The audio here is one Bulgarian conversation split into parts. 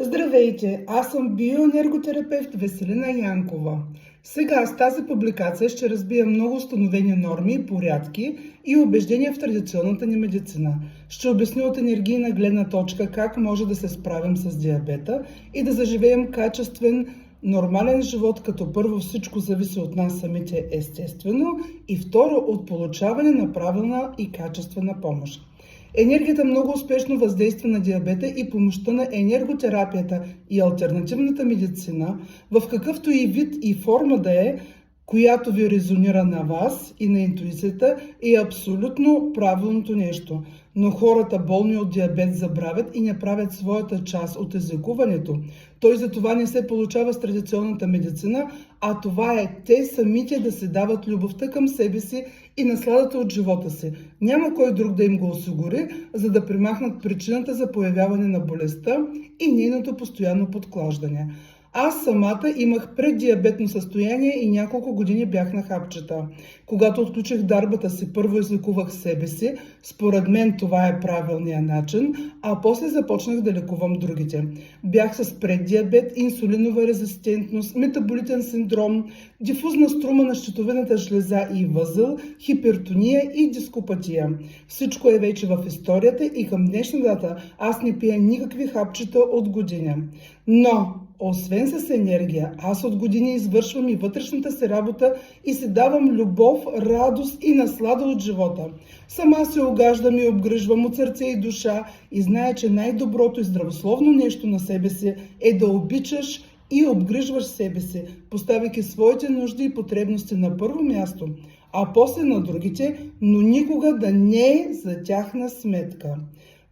Здравейте, аз съм биоенерготерапевт Веселина Янкова. Сега с тази публикация ще разбия много установени норми, порядки и убеждения в традиционната ни медицина. Ще обясня от енергийна гледна точка как може да се справим с диабета и да заживеем качествен, нормален живот, като първо всичко зависи от нас самите естествено и второ от получаване на правилна и качествена помощ. Енергията много успешно въздейства на диабета и помощта на енерготерапията и алтернативната медицина, в какъвто и вид и форма да е, която ви резонира на вас и на интуицията, е абсолютно правилното нещо. Но хората болни от диабет забравят и не правят своята част от излекуването. Той за това не се получава с традиционната медицина, а това е те самите да се дават любовта към себе си и насладата от живота си. Няма кой друг да им го осигури, за да премахнат причината за появяване на болестта и нейното постоянно подклаждане. Аз самата имах преддиабетно състояние и няколко години бях на хапчета. Когато отключих дарбата си, първо излекувах себе си, според мен това е правилният начин, а после започнах да лекувам другите. Бях с преддиабет, инсулинова резистентност, метаболитен синдром, дифузна струма на щитовидната жлеза и възел, хипертония и дископатия. Всичко е вече в историята и към днешна дата аз не пия никакви хапчета от години. Но освен с енергия, аз от години извършвам и вътрешната си работа и си давам любов, радост и наслада от живота. Сама се огаждам и обгрижвам от сърце и душа и зная, че най-доброто и здравословно нещо на себе си е да обичаш и обгрижваш себе си, поставяйки своите нужди и потребности на първо място, а после на другите, но никога да не е за тяхна сметка.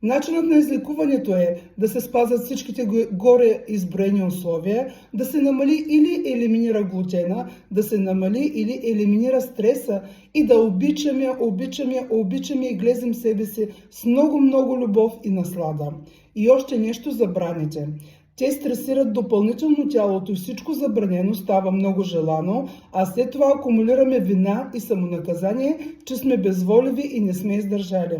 Начинът на излекуването е да се спазят всичките горе изброени условия, да се намали или елиминира глутена, да се намали или елиминира стреса и да обичаме и глезем себе си с много любов и наслада. И още нещо забраните. Те стресират допълнително тялото и всичко забранено става много желано, а след това акумулираме вина и самонаказание, че сме безволиви и не сме издържали.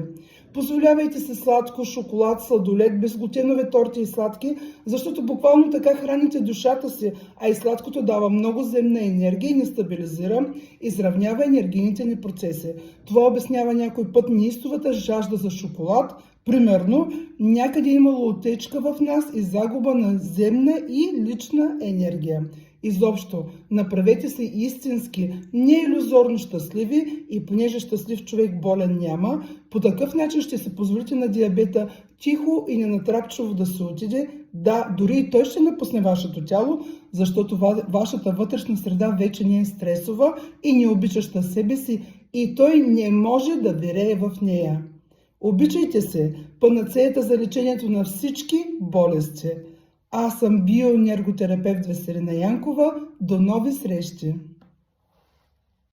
Позволявайте се сладко, шоколад, сладолед, безглутенови торти и сладки, защото буквално така храните душата си, а и сладкото дава много земна енергия и ни стабилизира, изравнява енергийните ни процеси. Това обяснява някой път неистовата жажда за шоколад. Примерно, някъде е имало отечка в нас и загуба на земна и лична енергия. Изобщо, направете се истински, не илюзорно щастливи и понеже щастлив човек болен няма, по такъв начин ще се позволите на диабета тихо и ненатрапчиво да се отиде. Да, дори и той ще напусне вашето тяло, защото вашата вътрешна среда вече не е стресова и не обичаща себе си и той не може да вирее в нея. Обичайте се, панацеята за лечението на всички болести. Аз съм биоенерготерапевт Веселина Янкова. До нови срещи!